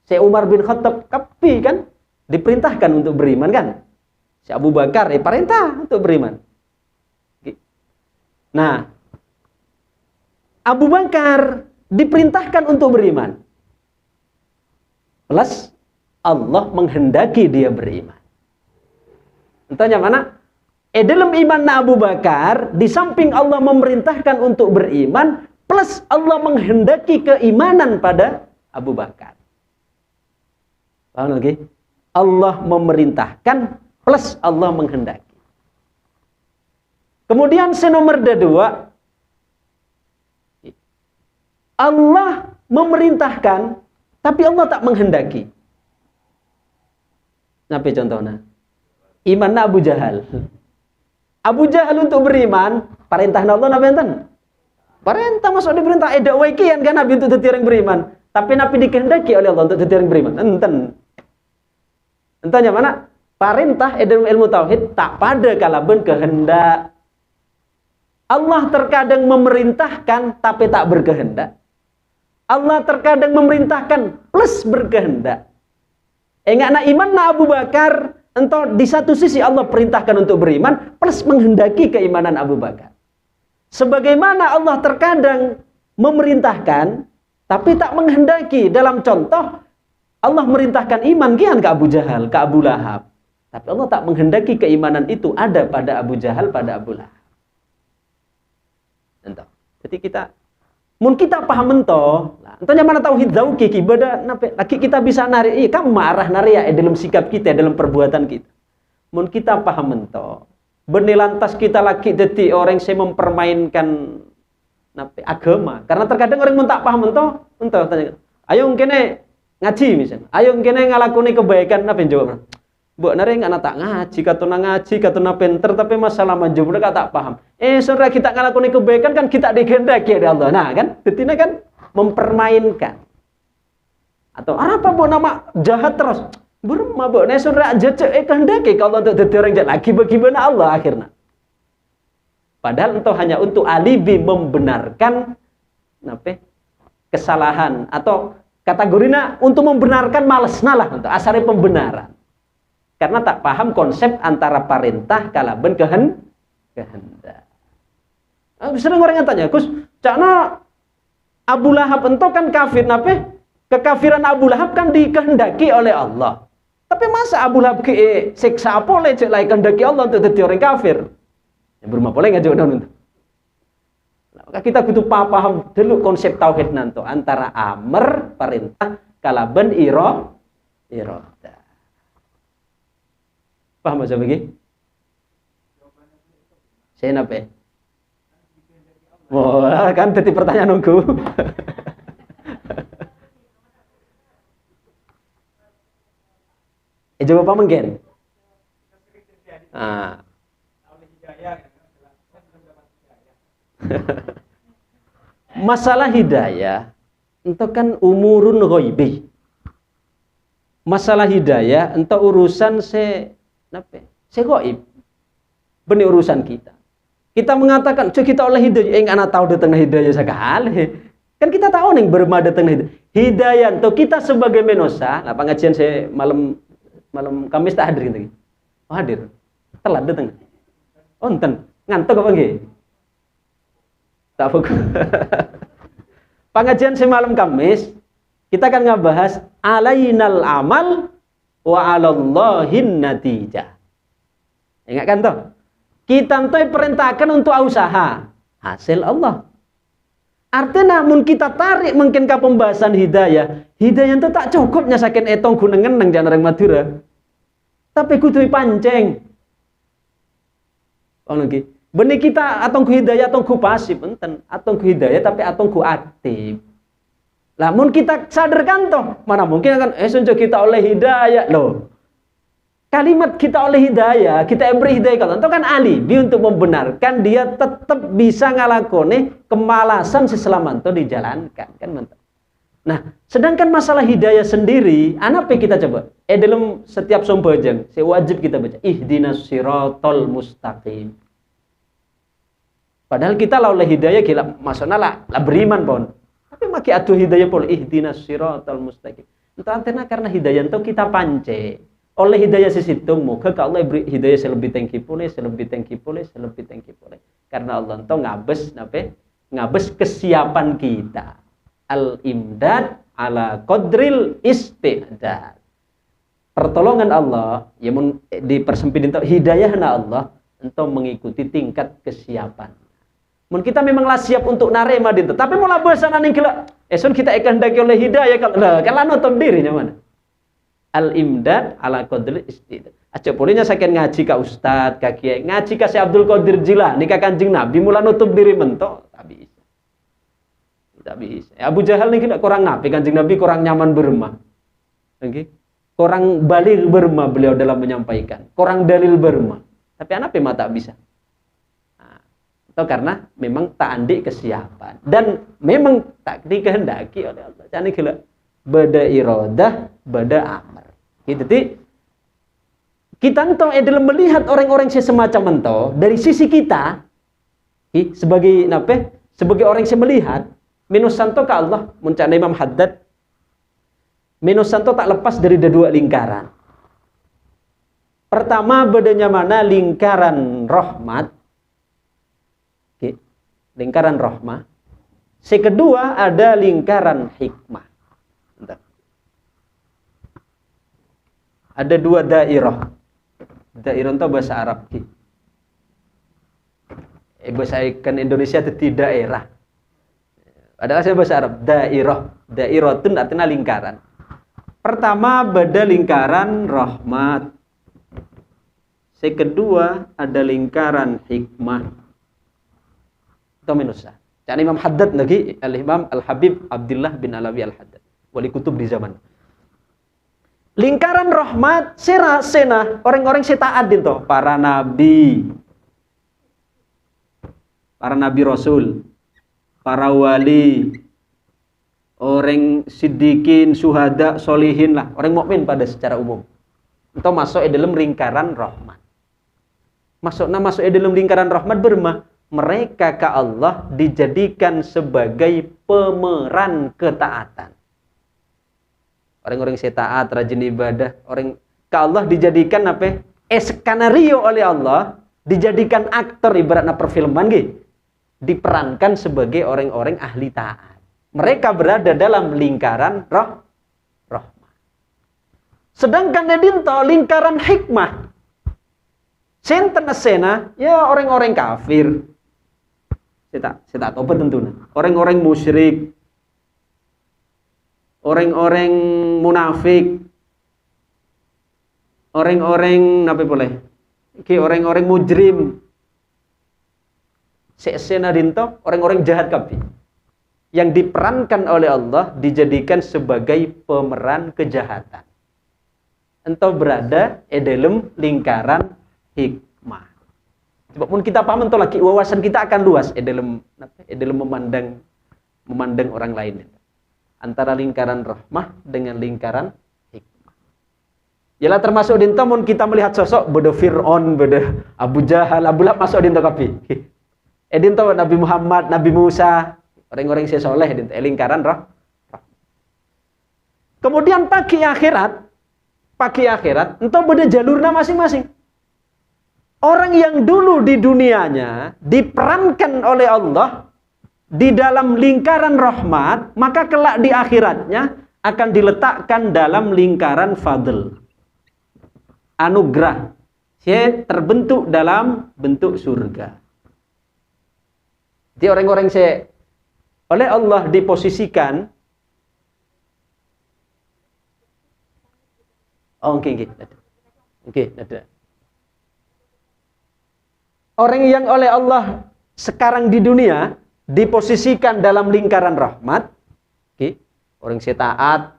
si Umar bin Khattab, kapi kan diperintahkan untuk beriman kan. Si Abu Bakar perintah untuk beriman. Nah, Abu Bakar diperintahkan untuk beriman. plus Allah menghendaki dia beriman. Entahnya mana? Dalam iman Abu Bakar, di samping Allah memerintahkan untuk beriman, plus Allah menghendaki keimanan pada Abu Bakar. Paham lagi? Allah memerintahkan, plus Allah menghendaki. Kemudian nomor kedua, Allah memerintahkan, tapi Allah tak menghendaki. Apa contohnya? Iman Abu Jahal. Abu Jahal untuk beriman, perintah Allah nabi enten. Perintah masuk di perintah dakwah kian kan Nabi untuk jadi orang beriman. Tapi Nabi dikehendaki oleh Allah untuk jadi orang beriman. Enten. Entahnya mana? Perintah dalam ilmu tauhid tak pada kalaben kehendak. Allah terkadang memerintahkan tapi tak berkehendak. Allah terkadang memerintahkan plus berkehendak. Enggak na iman na Abu Bakar, entah di satu sisi Allah perintahkan untuk beriman plus menghendaki keimanan Abu Bakar. Sebagaimana Allah terkadang memerintahkan tapi tak menghendaki. Dalam contoh Allah merintahkan iman kian ke Abu Jahal, ke Abu Lahab. Tapi Allah tak menghendaki keimanan itu ada pada Abu Jahal, pada Abu Lahab. Entah. Jadi kita paham ento, entahnya mana tauhid zauqi ibadah lagi kita bisa narik, iya kan marah narik ya dalam sikap kita, dalam perbuatan kita. Mun kita paham ento, benih lantas kita lagi jadi orang yang mempermainkan agama. Karena terkadang orang mun tak paham ento tanya, ayo kene ngaji misalnya, ayo kene ngalakoni kebaikan apa yang jawab? Mbok nare anak tak ngaji, katuna pinter tapi masalah manjur tak paham. Saudara kita ngalakoni kebaikan kan kita dikehendaki oleh Allah. Nah, kan? Detina kan mempermainkan. Atau apa mbok nama jahat terus? Burma mbok nek saudara jejak kehendaki kalau untuk dadi orang jahat lagi bagaimana Allah akhirnya. Padahal itu hanya untuk alibi membenarkan kesalahan atau kategorinya untuk membenarkan malesna lah untuk asari pembenaran. Karena tak paham konsep antara perintah kalaben kehendak. Sering orang yang tanya, Gus, cakna Abu Lahab ento kan kafir, kekafiran Abu Lahab kan dikehendaki oleh Allah. Tapi masa Abu Lahab siksa apa oleh cek lai kehendaki Allah untuk jadi orang kafir? Yang berumah boleh nggak jauh nanti. Maka kita butuh paham dulu konsep tauhid nanti antara amr perintah kalaben iroda. Paham maksud begini? Saya nape? Wah, kan tadi pertanyaan nunggu. Jawab apa mungkin? Masalah hidayah itu kan umurun ghaibi. Masalah hidayah itu urusan gaib. Benih urusan kita. Kita mengatakan, kita oleh hidayah, anak tahu datang hidayah sekali. Kan kita tahu nih bermada datang hidayah. Hidayah itu kita sebagai manusia. Nah, pengajian saya malam Kamis tak hadir gitu. Oh, hadir. Telat datang. Oh, enten. Ngantuk apa nggih? Tak fokus. Pengajian saya malam Kamis, kita akan ngebahas alainal amal wa 'alallahin natijah. Ingat kan toh? Kita tuh perintahkan untuk usaha, hasil Allah. Artinya mun kita tarik mungkin ke pembahasan hidayah itu tak cukup nyasakin etong gunengen nang jangan orang Madura. Tapi kudu pancing. Oh lagi. Benih kita atong ku hidayah atong ku pasif enten, atong ku hidayah tapi atong ku aktif. Lah mun kita sadarkan toh, mana mungkin akan sunjuk kita oleh hidayah loh. Kalimat kita oleh hidayah, kita beri hidayah kalau itu kan alibi untuk membenarkan dia tetap bisa ngalakoni kemalasan seselaman itu dijalankan kan mantap. Nah, sedangkan masalah hidayah sendiri, apa kita coba? Dalam setiap sombajang, wajib kita baca ihdinas siratal mustaqim. Padahal kita lah oleh hidayah gila maksudnya lah beriman pun. Tapi maki atuh hidayah pun ihdinas siratal mustaqim. Entah antena karena hidayah itu kita pance. Oleh hidayah sisitu muka kalau Allah beri hidayah selebih tengki pulih. Karena Allah itu ngabes kesiapan kita. Al-imdad ala qadril istidad. Pertolongan Allah ya mun dipersempit ento hidayahna Allah ento mengikuti tingkat kesiapan. Mun kita memanglah siap untuk narema dinten, tapi mulai bosan ning kila esun kita kehendaki oleh hidayah kalau nutup dirinya mana? Al imdad ala qadril istidad. Aja polinya saking ngaji ka ustad, ka kiai, ngaji ka Syekh Abdul Qadir Jilani ka Kanjeng Nabi mulai nutup diri mentok, tak bisa. Tak bisa. Abu Jahal nih tidak kurang nabi, Kanjeng Nabi kurang nyaman bermah. Okay? Kurang balik bermah beliau dalam menyampaikan. Kurang dalil bermah. Tapi anak memang tak bisa. Nah, itu karena memang tak andi kesiapan. Dan memang tak dikehendaki oleh Allah. Jadi gila. Bada iradah, bada amr. Gitu. Jadi, kita entah dalam melihat orang-orang semacam entah dari sisi kita sebagai apa? Sebagai orang yang melihat minus santo ke Allah muncana Imam Haddad minus santo tak lepas dari dua lingkaran. Pertama bedanya mana lingkaran rahmat, lingkaran rahmah. Sekedua ada lingkaran hikmah. Ada dua dairah. Dairah itu bahasa Arab. Bahasa ikan Indonesia itu daerah. Adalah bahasa Arab dairah. Dairah itu artinya lingkaran. Pertama beda lingkaran rahmat. Sekedua ada lingkaran hikmah. Itu minusa. Jadi Imam Haddad lagi Al-Imam Al-Habib Abdullah bin Alawi Al-Haddad. Wali kutub di zaman. Lingkaran rahmat sena orang-orang taat itu para nabi rasul, para wali, orang siddiqin, syuhada, solihin lah, orang mukmin pada secara umum. Itu masuk di dalam lingkaran rahmat. Masuk di dalam lingkaran rahmat bermah mereka ke Allah dijadikan sebagai pemeran ketaatan. Orang-orang taat, rajin ibadah, orang ke Allah dijadikan apa? Skenario oleh Allah, dijadikan aktor ibaratnya perfilman gitu. Diperankan sebagai orang-orang ahli taat. Mereka berada dalam lingkaran rahmah. Sedangkan edinto lingkaran hikmah. Senten sena ya orang-orang kafir. Saya tak tahu tentunya. Orang-orang musyrik, orang-orang munafik, orang-orang apa boleh? Orang-orang mujrim. Sena dinto orang-orang jahat kabeh. Yang diperankan oleh Allah dijadikan sebagai pemeran kejahatan. Entah berada dalam lingkaran hikmah. Sebab pun kita paham entah lagi wawasan kita akan luas dalam memandang orang lain. Antara lingkaran rahmah dengan lingkaran hikmah. Yalah termasuk dinto mun kita melihat sosok beda Fir'aun, beda Abu Jahal, Abu Lahab masuk dinto kabeh. Dinto Nabi Muhammad, Nabi Musa, orang-orang yang soleh dinto lingkaran rahmah. Kemudian pagi akhirat entah beda jalurnya masing-masing. Orang yang dulu di dunianya diperankan oleh Allah di dalam lingkaran rahmat, maka kelak di akhiratnya akan diletakkan dalam lingkaran fadl. Anugerah. Dia terbentuk dalam bentuk surga. Jadi orang-orang yang oleh Allah diposisikan. Oke, ada. Orang yang oleh Allah sekarang di dunia diposisikan dalam lingkaran rahmat, orang yang taat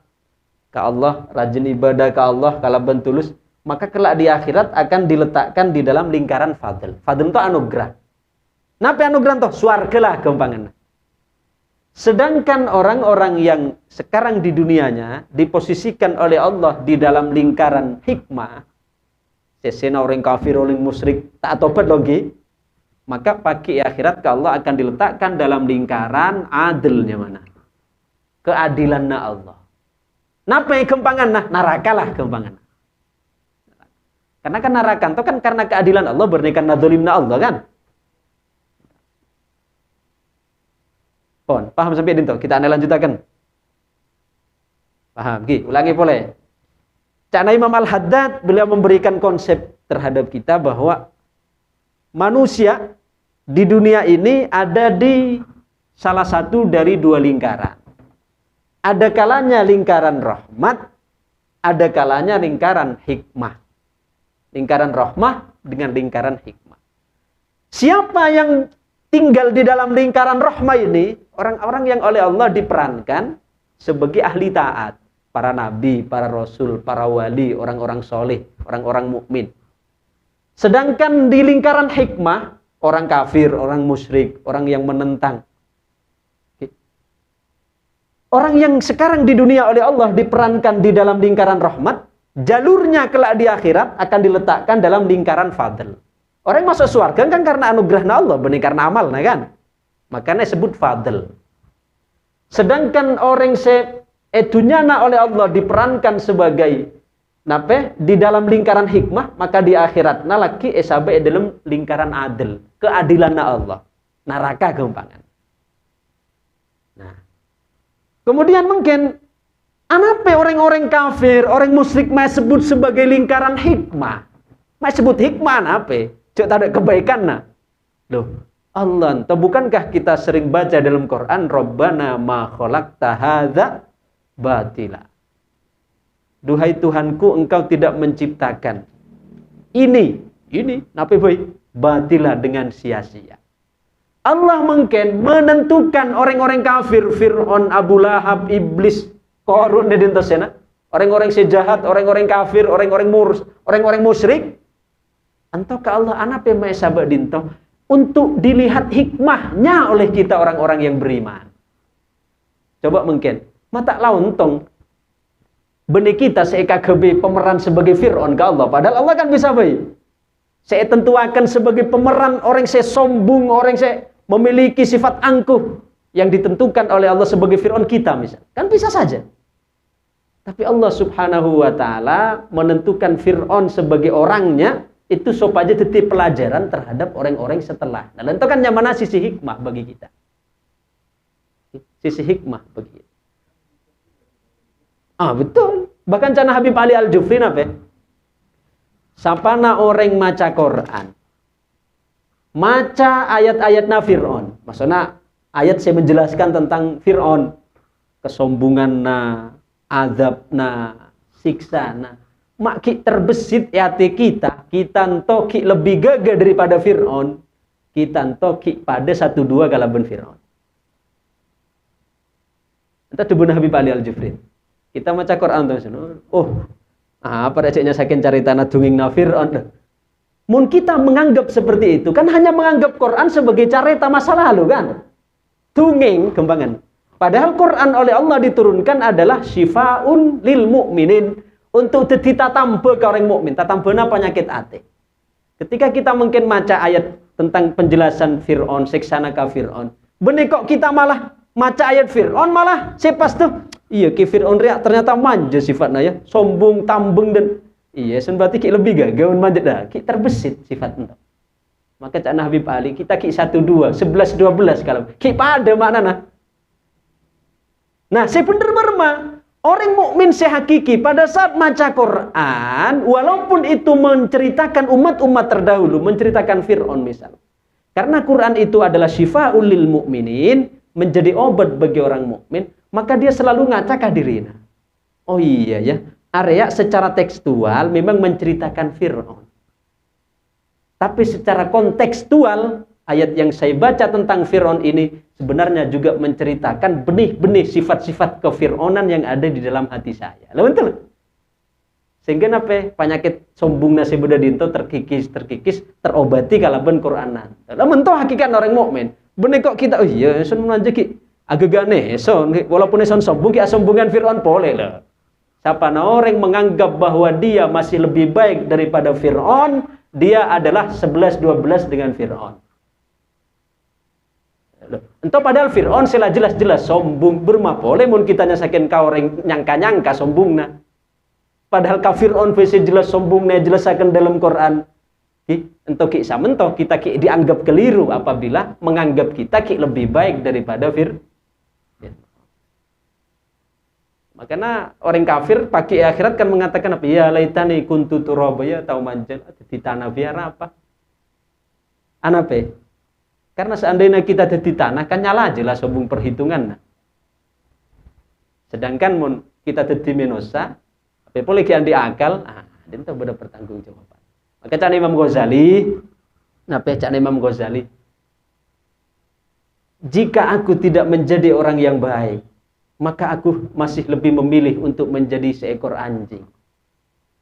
ke Allah, rajin ibadah ke Allah, kalaban tulus, maka kelak di akhirat akan diletakkan di dalam lingkaran fadl. Fadl itu anugerah. Napa anugerah itu? Swarga lah gampangan. Sedangkan orang-orang yang sekarang di dunianya diposisikan oleh Allah di dalam lingkaran hikmah, sesena orang kafir, orang musyrik, tak tobat lagi, maka pagi akhirat ke Allah akan diletakkan dalam lingkaran adilnya mana? Keadilannya Allah. Napa yang gempangan? Neraka lah gempangan. Karena kan neraka itu kan karena keadilan Allah, bernikan nadzolimna Allah kan. Paham sampai dinto? Kita lanjutkan. Paham? Ulangi boleh. Cana Imam Al-Haddad beliau memberikan konsep terhadap kita bahwa manusia di dunia ini ada di salah satu dari dua lingkaran. Ada kalanya lingkaran rahmat, ada kalanya lingkaran hikmah. Lingkaran rahmah dengan lingkaran hikmah. Siapa yang tinggal di dalam lingkaran rahmah ini? Orang-orang yang oleh Allah diperankan sebagai ahli taat. Para nabi, para rasul, para wali, orang-orang soleh, orang-orang mukmin. Sedangkan di lingkaran hikmah, orang kafir, orang musyrik, orang yang menentang. Orang yang sekarang di dunia oleh Allah diperankan di dalam lingkaran rahmat, jalurnya kelak di akhirat akan diletakkan dalam lingkaran fadl. Orang yang masuk surga kan karena anugerah Allah, bukan karena amal, kan? Makanya sebut fadl. Sedangkan orang dunyana oleh Allah diperankan sebagai di dalam lingkaran hikmah, maka di akhirat laki esabe dalam lingkaran adil, keadilan Allah, neraka gempangan. Nah, kemudian mungkin apa orang-orang kafir, orang musyrik mai sebut sebagai lingkaran hikmah, mai sebut hikmah apa? Cuk tak ada kebaikan nah. Loh, Allah, bukankah kita sering baca dalam Quran, Rabbana ma khalaqta hadza batila. Duhai Tuhanku, engkau tidak menciptakan ini napa boy? Batila, dengan sia-sia. Allah mungkin menentukan orang-orang kafir, Fir'aun, Abu Lahab, Iblis, Qarun dan dintasena, orang-orang sejahat, orang-orang kafir, orang-orang musyrik. Entah ke Allah anape mae sabak dinto untuk dilihat hikmahnya oleh kita orang-orang yang beriman. Coba mungkin mata launtong benih kita seKKB pemeran sebagai Fir'aun ke Allah. Padahal Allah kan bisa baik. Saya tentuakan sebagai pemeran orang saya sombong, orang saya memiliki sifat angkuh yang ditentukan oleh Allah sebagai Fir'aun kita misal. Kan bisa saja. Tapi Allah Subhanahu wa taala menentukan Fir'aun sebagai orangnya itu supaya jadi pelajaran terhadap orang-orang setelah. Nah, itu kan yang mana sisi hikmah bagi kita. Sisi hikmah bagi kita. Betul. Bahkan cana Habib Ali Al-Jufri apa? Sapana orang maca Quran. Maca ayat-ayatna Fir'aun. Maksudnya ayat saya menjelaskan tentang Fir'aun. Kesombonganna, azabna, siksana. Mak ki terbesit hati kita entoki lebih gagah daripada Fir'aun. Kita entoki pada 1-2 kalaban Fir'aun. Entah dubun Habib Ali Al-Jufri. Kita maca Quran tuh, apa recehnya saking cerita dunging na Fir'aun. Mun kita menganggap seperti itu, kan hanya menganggap Quran sebagai cerita masa lalu kan. Dunging kembangan. Padahal Quran oleh Allah diturunkan adalah syifaun lil mu'minin, untuk ditambah ke orang mukmin, tatambahna penyakit hati. Ketika kita mungkin maca ayat tentang penjelasan Fir'aun, siksana ka Fir'aun, benih kok kita malah maca ayat Fir'aun malah sepas tuh. Iya, ki Fir'aun riak ternyata manja sifatnya ya, sombong, tambeng dan iya, berarti ki lebih gagah manja dah, ki terbesit sifatnya. Maka cakna Habib Ali, kita ki 1-2, 11-12 kalau ki pada makna. Nah, saya bener berma. Orang mukmin sehakiki pada saat maca Quran, walaupun itu menceritakan umat-umat terdahulu, menceritakan Fir'aun misal. Karena Quran itu adalah syifaul lil mu'minin, menjadi obat bagi orang mukmin, maka dia selalu ngacakah dirinya. Oh iya ya, area secara tekstual memang menceritakan Fir'aun. Tapi secara kontekstual, ayat yang saya baca tentang Fir'aun ini sebenarnya juga menceritakan benih-benih sifat-sifat kefir'aunan yang ada di dalam hati saya. Lah betul. Sehingga napa penyakit sombongna sebuda dinto terkikis terobati kalaban Quranan. Lah mentoh hakikat orang mukmin. Benih kok kita iya son aja ki agak-agak son walaupun son sombong ki asombongan Fir'aun boleh lah. Siapa orang menganggap bahwa dia masih lebih baik daripada Fir'aun, dia adalah 11-12 dengan Fir'aun. Entah padahal Fir'aun sila jelas-jelas sombong bermapole mun kita nyasakin kau orang nyangka-nyangka sombongna. Padahal ka Fir'aun versi jelas sombongna jelasakan dalam Quran. Entah ki samentoh kita ki dianggap keliru apabila menganggap kita ki lebih baik daripada Fir'aun. Makanya orang kafir pagi akhirat kan mengatakan apa? Ya laitani kuntu turaba ya tau manjal di tanah biar apa? Anape? Karena seandainya kita ada di tanah kan nyala aja lah sobung perhitungan. Sedangkan mun kita ada di menosa, apa boleh kian di akal, dia tak beda pertanggungjawaban. Maka cak Imam Ghazali, Imam Ghazali, jika aku tidak menjadi orang yang baik, maka aku masih lebih memilih untuk menjadi seekor anjing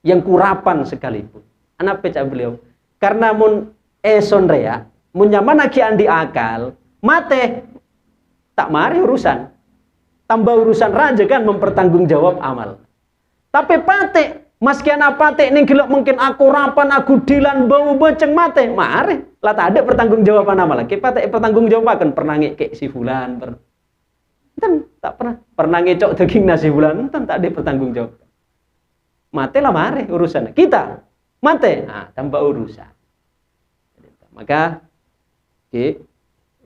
yang kurapan sekalipun. Anak pecah beliau. Karena mun sonrea, mun nyaman aki andi akal, mate tak mari urusan. Tambah urusan raja kan mempertanggungjawab amal. Tapi pate, maski anak pate ning gelok mungkin aku rapan, aku dilan bau beceng mate, mari lah tak ada pertanggungjawaban amal. Ki pate pertanggungjawaban pernah ngekek si fulan enten tak pernah ngecok daging nasi bulan enten tak ada pertanggungjawab. Mate lah mare urusan kita mate tambah urusan. Maka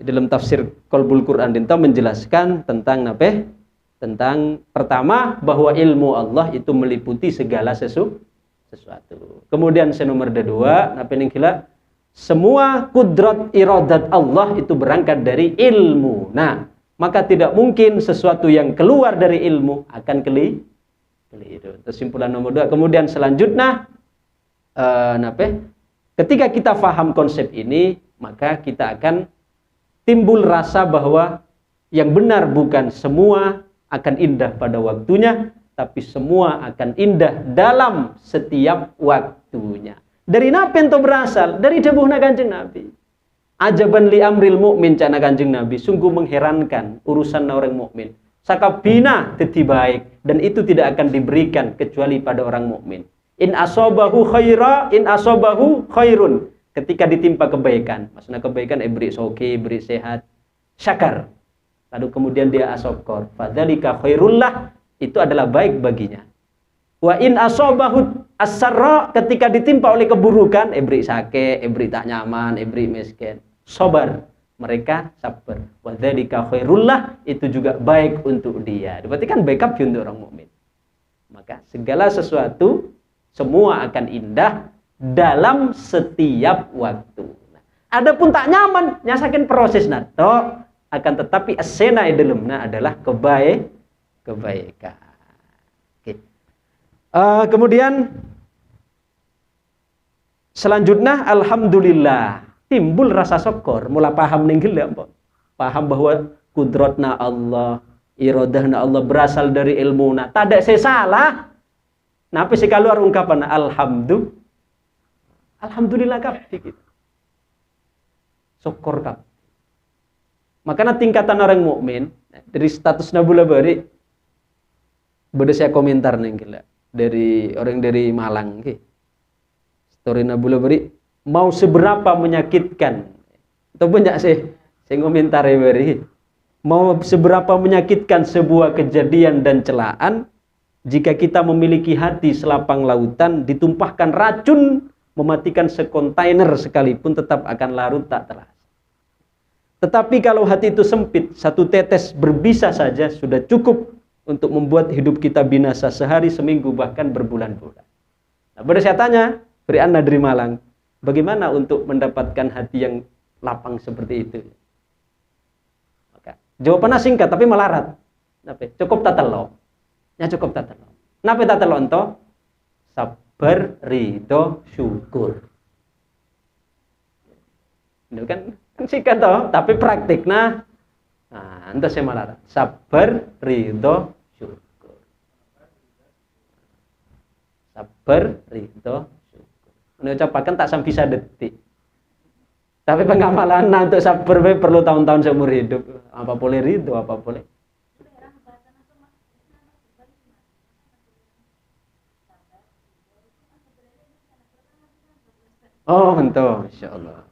dalam tafsir Qalbul Quran dinta menjelaskan tentang tentang pertama bahwa ilmu Allah itu meliputi segala sesuatu. Kemudian nomor kedua semua kudrat iradat Allah itu berangkat dari ilmu. Nah, maka tidak mungkin sesuatu yang keluar dari ilmu akan keliru. Kesimpulan nomor 2. Kemudian selanjutnya, ketika kita paham konsep ini, maka kita akan timbul rasa bahwa yang benar bukan semua akan indah pada waktunya, tapi semua akan indah dalam setiap waktunya. Dari napi itu berasal, dari dawuhna Kanjeng Nabi. Ajaban li amril mukmin cana Kanjeng Nabi, sungguh mengherankan urusan orang mukmin. Sakabina teti baik dan itu tidak akan diberikan kecuali pada orang mukmin. In asobahu khairun. Ketika ditimpa kebaikan, maksudnya kebaikan beri soke, beri sehat, syakar. Lalu kemudian dia asobkor. Fadzalika khairullah, itu adalah baik baginya. Wa in asobahu as-sarra, ketika ditimpa oleh keburukan, beri sake, beri tak nyaman, beri miskin. Sabar, mereka sabar. Wa dzalika khairullah, itu juga baik untuk dia. Berarti kan backup untuk orang mukmin. Maka segala sesuatu semua akan indah dalam setiap waktu. Nah, adapun tak nyaman, nyasakin proses nato akan tetapi asena dalamnya adalah kebaikan. Oke. Kemudian selanjutnya alhamdulillah. Timbul rasa syukur, mula paham ninggil ya, paham bahwa kudratna Allah, iradahna Allah berasal dari ilmuna. Tak ada salah. Napa sih keluar ungkapan alhamdulillah kabeh gitu. Syukur kabeh. Makanya tingkatan orang mukmin dari status nabula bari beda saya komentar ninggil dari orang dari Malang ki. Story nabula bari mau seberapa menyakitkan atau banyak saya ngomentari beri mau seberapa menyakitkan sebuah kejadian dan celaan jika kita memiliki hati selapang lautan ditumpahkan racun mematikan sekontainer sekalipun tetap akan larut tak terasa. Tetapi kalau hati itu sempit, satu tetes berbisa saja sudah cukup untuk membuat hidup kita binasa sehari, seminggu, bahkan berbulan-bulan. Nah, pada saya tanya, beri Anda dari Malang, bagaimana untuk mendapatkan hati yang lapang seperti itu? Maka jawabannya singkat tapi melarat. Cukup tatelo. Ya cukup tatelo. Napa tatelo ento? Sabar, ridho, syukur. Itu kan singkat toh, tapi praktik nah ento saya melarat. Sabar, ridho, syukur. Sabar, ridho, mengucapkan tak sampai bisa detik. Tapi pengamalan untuk sabar perlu tahun-tahun seumur hidup. Apa boleh ridho, apa boleh. Oh, entah, insyaallah.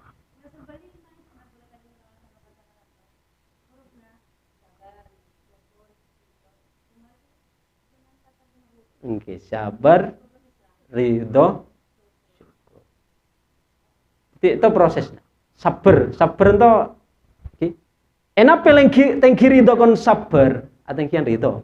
Oke, sabar, ridho, itu prosesnya. Sabar itu okay. Enak pelengki ridho kon sabar, atau kian ridho.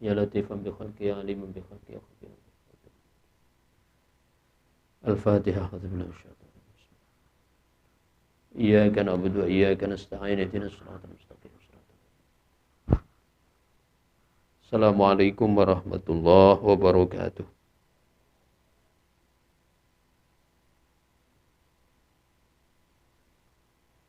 Ya latifan bi khalqi ya aliman bi khalqi ya khabir. Al-Fatihah. Iyyaka na'budu wa iyyaka nasta'in ihdinas siratal mustaqim. Assalamualaikum warahmatullahi wabarakatuh.